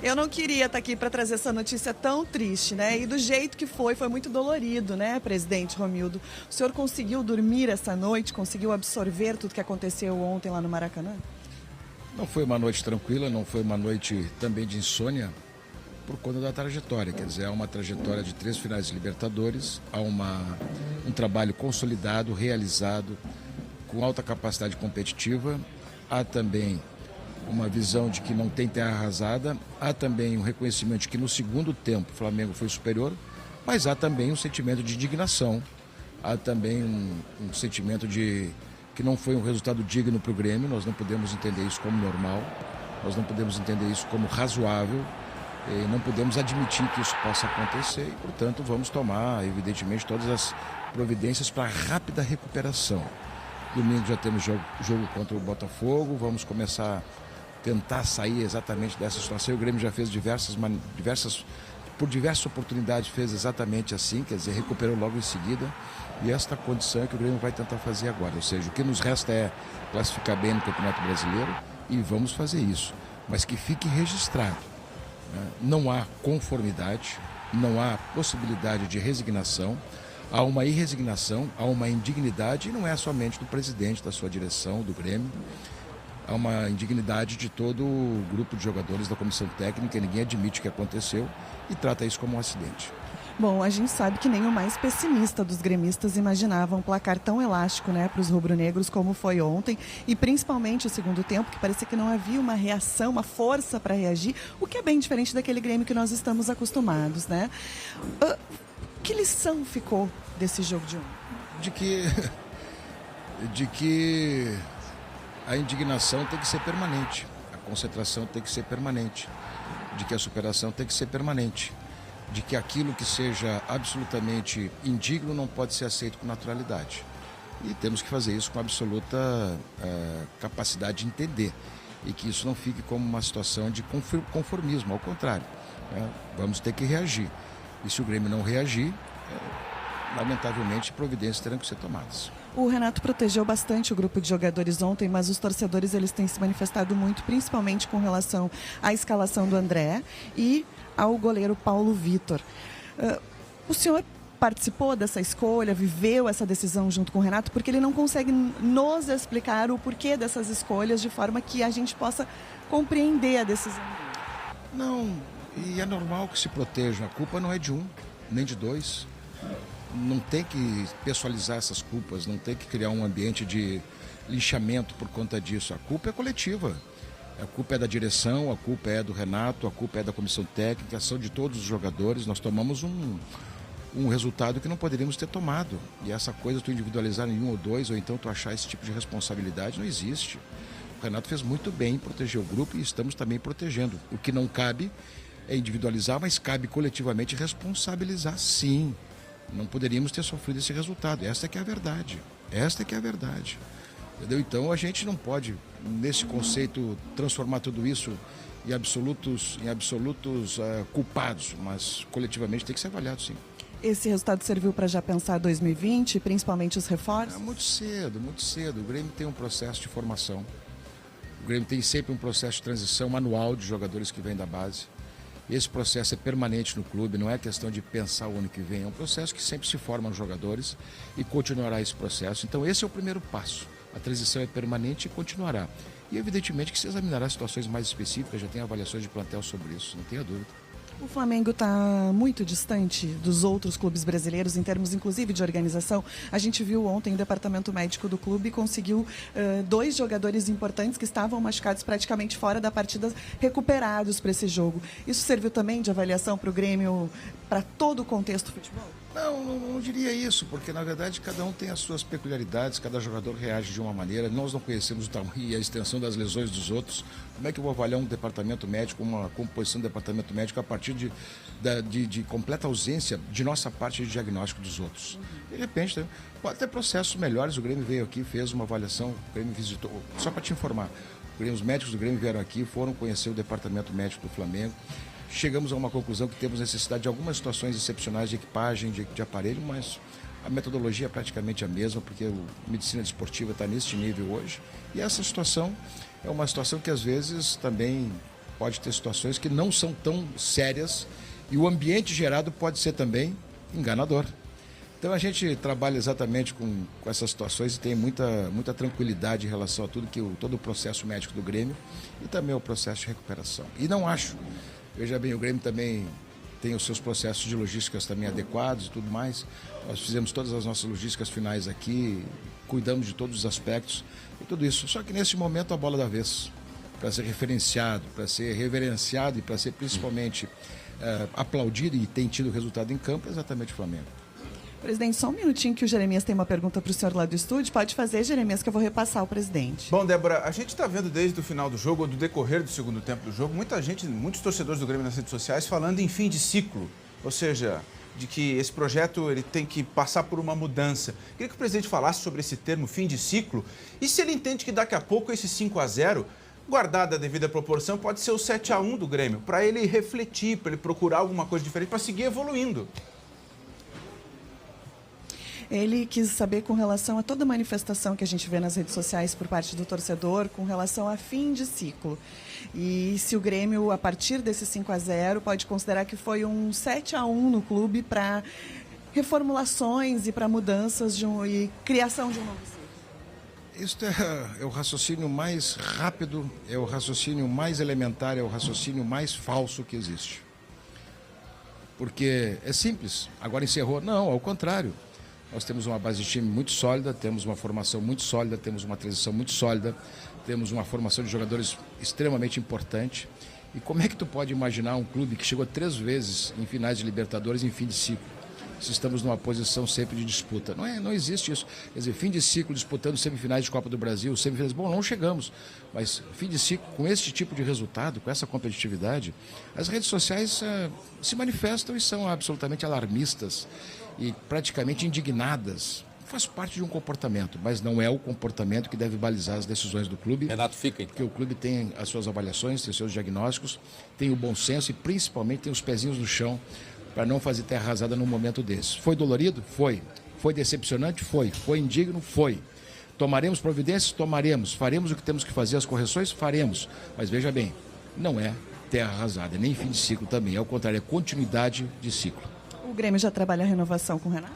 Eu não queria estar aqui para trazer essa notícia tão triste, né? E do jeito que foi muito dolorido, né, presidente Romildo? O senhor conseguiu dormir essa noite? Conseguiu absorver tudo que aconteceu ontem lá no Maracanã? Não foi uma noite tranquila, não foi uma noite também de insônia, por conta da trajetória. Quer dizer, há uma trajetória de 3 finais de Libertadores, há um trabalho consolidado, realizado, com alta capacidade competitiva, há também uma visão de que não tem terra arrasada, há também um reconhecimento de que no segundo tempo o Flamengo foi superior, mas há também um sentimento de indignação, há também um sentimento de que não foi um resultado digno para o Grêmio. Nós não podemos entender isso como normal, nós não podemos entender isso como razoável, e não podemos admitir que isso possa acontecer e, portanto, vamos tomar, evidentemente, todas as providências para a rápida recuperação. Domingo já temos jogo contra o Botafogo, vamos começar a tentar sair exatamente dessa situação. O Grêmio já fez por diversas oportunidades fez exatamente assim, quer dizer, recuperou logo em seguida, e esta condição é que o Grêmio vai tentar fazer agora, ou seja, o que nos resta é classificar bem no Campeonato Brasileiro e vamos fazer isso, mas que fique registrado, né? Não há conformidade, não há possibilidade de resignação, há uma irresignação, há uma indignidade, e não é somente do presidente, da sua direção, do Grêmio, há uma indignidade de todo o grupo de jogadores da comissão técnica. Ninguém admite o que aconteceu e trata isso como um acidente. Bom, a gente sabe que nem o mais pessimista dos gremistas imaginava um placar tão elástico, né, para os rubro-negros como foi ontem, e principalmente o segundo tempo, que parecia que não havia uma reação, uma força para reagir, o que é bem diferente daquele Grêmio que nós estamos acostumados, né? Que lição ficou desse jogo de ontem? De que a indignação tem que ser permanente, a concentração tem que ser permanente, de que a superação tem que ser permanente, de que aquilo que seja absolutamente indigno não pode ser aceito com naturalidade. E temos que fazer isso com absoluta capacidade de entender, e que isso não fique como uma situação de conformismo, ao contrário, né? Vamos ter que reagir. E se o Grêmio não reagir, lamentavelmente, providências terão que ser tomadas. O Renato protegeu bastante o grupo de jogadores ontem, mas os torcedores eles têm se manifestado muito, principalmente com relação à escalação do André e ao goleiro Paulo Vitor. O senhor participou dessa escolha, viveu essa decisão junto com o Renato, porque ele não consegue nos explicar o porquê dessas escolhas de forma que a gente possa compreender a decisão dele. Não, e é normal que se protejam. A culpa não é de um, nem de dois. Não tem que pessoalizar essas culpas, não tem que criar um ambiente de linchamento por conta disso. A culpa é coletiva. A culpa é da direção, a culpa é do Renato, a culpa é da comissão técnica, são de todos os jogadores. Nós tomamos um resultado que não poderíamos ter tomado. E essa coisa, tu individualizar em um ou dois, ou então tu achar esse tipo de responsabilidade, não existe. O Renato fez muito bem em proteger o grupo e estamos também protegendo. O que não cabe é individualizar, mas cabe coletivamente responsabilizar, sim. Não poderíamos ter sofrido esse resultado. Esta é que é a verdade. Esta é que é a verdade. Entendeu? Então a gente não pode, nesse conceito, transformar tudo isso em absolutos culpados, mas coletivamente tem que ser avaliado, sim. Esse resultado serviu para já pensar 2020, principalmente os reforços? Muito cedo, muito cedo. O Grêmio tem um processo de formação. O Grêmio tem sempre um processo de transição anual de jogadores que vêm da base. Esse processo é permanente no clube, não é questão de pensar o ano que vem, é um processo que sempre se forma nos jogadores e continuará esse processo. Então esse é o primeiro passo, a transição é permanente e continuará. E evidentemente que se examinará situações mais específicas, já tem avaliações de plantel sobre isso, não tenha dúvida. O Flamengo está muito distante dos outros clubes brasileiros, em termos inclusive de organização. A gente viu ontem o departamento médico do clube conseguiu 2 jogadores importantes que estavam machucados praticamente fora da partida, recuperados para esse jogo. Isso serviu também de avaliação para o Grêmio, para todo o contexto do futebol? Não diria isso, porque na verdade cada um tem as suas peculiaridades, cada jogador reage de uma maneira, nós não conhecemos o tamanho e a extensão das lesões dos outros. Como é que eu vou avaliar um departamento médico, uma composição do departamento médico a partir de completa ausência de nossa parte de diagnóstico dos outros? De repente, pode ter processos melhores. O Grêmio veio aqui, fez uma avaliação, o Grêmio visitou, só para te informar, os médicos do Grêmio vieram aqui, foram conhecer o departamento médico do Flamengo. Chegamos a uma conclusão que temos necessidade de algumas situações excepcionais de equipagem, de aparelho, mas a metodologia é praticamente a mesma, porque a medicina desportiva está neste nível hoje. E essa situação é uma situação que às vezes também pode ter situações que não são tão sérias e o ambiente gerado pode ser também enganador. Então a gente trabalha exatamente com essas situações e tem muita tranquilidade em relação a todo o processo médico do Grêmio e também o processo de recuperação. E não acho, veja bem, o Grêmio também tem os seus processos de logísticas também adequados e tudo mais. Nós fizemos todas as nossas logísticas finais aqui, cuidamos de todos os aspectos e tudo isso. Só que nesse momento a bola da vez, para ser referenciado, para ser reverenciado e para ser principalmente aplaudido e tem tido resultado em campo, é exatamente o Flamengo. Presidente, só um minutinho que o Jeremias tem uma pergunta para o senhor lá do estúdio. Pode fazer, Jeremias, que eu vou repassar ao presidente. Bom, Débora, a gente está vendo desde o final do jogo, ou do decorrer do segundo tempo do jogo, muitos torcedores do Grêmio nas redes sociais falando em fim de ciclo. Ou seja, de que esse projeto ele tem que passar por uma mudança. Queria que o presidente falasse sobre esse termo fim de ciclo e se ele entende que daqui a pouco esse 5-0, guardada a devida proporção, pode ser o 7-1 do Grêmio, para ele refletir, para ele procurar alguma coisa diferente, para seguir evoluindo. Ele quis saber com relação a toda manifestação que a gente vê nas redes sociais por parte do torcedor, com relação a fim de ciclo. E se o Grêmio, a partir desse 5-0, pode considerar que foi um 7-1 no clube para reformulações e para mudanças e criação de um novo ciclo. Isso é o raciocínio mais rápido, é o raciocínio mais elementar, é o raciocínio mais falso que existe. Porque é simples, agora encerrou. Não, ao contrário. Nós temos uma base de time muito sólida, temos uma formação muito sólida, temos uma transição muito sólida, temos uma formação de jogadores extremamente importante. E como é que tu pode imaginar um clube que chegou 3 vezes em finais de Libertadores em fim de ciclo? Se estamos numa posição sempre de disputa. Não existe isso. Quer dizer, fim de ciclo disputando semifinais de Copa do Brasil, semifinais, bom, não chegamos. Mas fim de ciclo com esse tipo de resultado, com essa competitividade, as redes sociais se manifestam e são absolutamente alarmistas e praticamente indignadas. Faz parte de um comportamento, mas não é o comportamento que deve balizar as decisões do clube. Renato, fica. Porque o clube tem as suas avaliações, tem os seus diagnósticos, tem o bom senso e principalmente tem os pezinhos no chão para não fazer terra arrasada num momento desse. Foi dolorido? Foi. Foi decepcionante? Foi. Foi indigno? Foi. Tomaremos providências? Tomaremos. Faremos o que temos que fazer, as correções? Faremos. Mas veja bem, não é terra arrasada, nem fim de ciclo também. Ao contrário, é continuidade de ciclo. O Grêmio já trabalha a renovação com o Renato?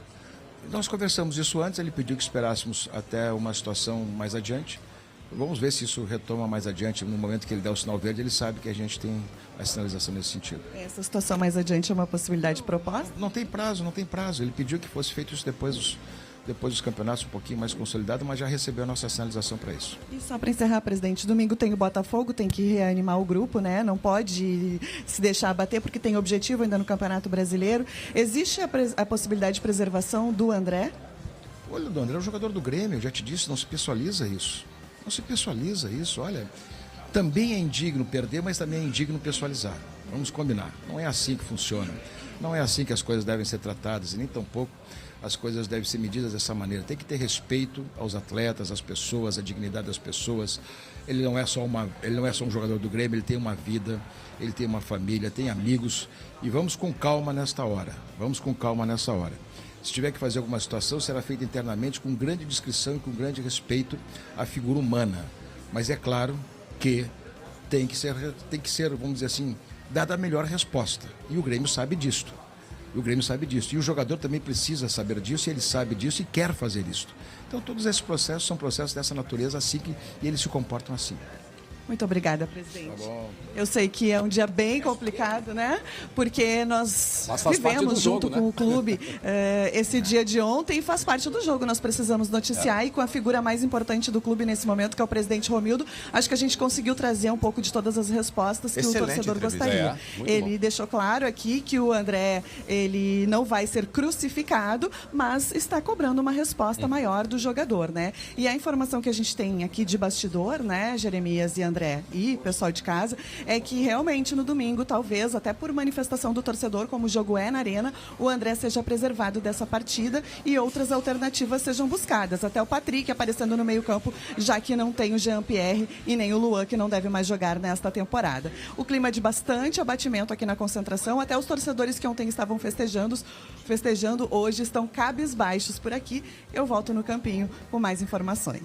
Nós conversamos isso antes, ele pediu que esperássemos até uma situação mais adiante. Vamos ver se isso retoma mais adiante. No momento que ele der o sinal verde, ele sabe que a gente tem a sinalização nesse sentido. Essa situação mais adiante é uma possibilidade proposta? Não tem prazo, não tem prazo. Ele pediu que fosse feito isso depois dos campeonatos um pouquinho mais consolidado, mas já recebeu a nossa sinalização para isso. E só para encerrar, presidente, domingo tem o Botafogo, tem que reanimar o grupo, né? Não pode se deixar abater porque tem objetivo ainda no Campeonato Brasileiro. Existe a possibilidade de preservação do André? Olha, o André é um jogador do Grêmio, eu já te disse, não se pessoaliza isso. Não se pessoaliza isso, olha. Também é indigno perder, mas também é indigno pessoalizar. Vamos combinar. Não é assim que funciona. Não é assim que as coisas devem ser tratadas e nem tampouco as coisas devem ser medidas dessa maneira. Tem que ter respeito aos atletas, às pessoas, à dignidade das pessoas. Ele não é só um jogador do Grêmio, ele tem uma vida, ele tem uma família, tem amigos. E vamos com calma nesta hora. Vamos com calma nessa hora. Se tiver que fazer alguma situação, será feita internamente com grande discrição e com grande respeito à figura humana. Mas é claro que tem que ser, vamos dizer assim, dada a melhor resposta. E o Grêmio sabe disto. E o jogador também precisa saber disso, e ele sabe disso e quer fazer isso. Então todos esses processos são processos dessa natureza assim e eles se comportam assim. Muito obrigada, presidente. Tá bom. Eu sei que é um dia bem complicado, né? Porque nós vivemos junto com o clube esse dia de ontem e faz parte do jogo. Nós precisamos noticiar e com a figura mais importante do clube nesse momento, que é o presidente Romildo, acho que a gente conseguiu trazer um pouco de todas as respostas que Excelente o torcedor entrevista. gostaria. Ele deixou claro aqui que o André, ele não vai ser crucificado, mas está cobrando uma resposta maior do jogador, né? E a informação que a gente tem aqui de bastidor, né, Jeremias e André e pessoal de casa, é que realmente no domingo, talvez até por manifestação do torcedor, como o jogo é na Arena, o André seja preservado dessa partida e outras alternativas sejam buscadas. Até o Patrick aparecendo no meio-campo, já que não tem o Jean-Pierre e nem o Luan, que não deve mais jogar nesta temporada. O clima de bastante abatimento aqui na concentração, até os torcedores que ontem estavam festejando hoje estão cabisbaixos por aqui. Eu volto no campinho com mais informações.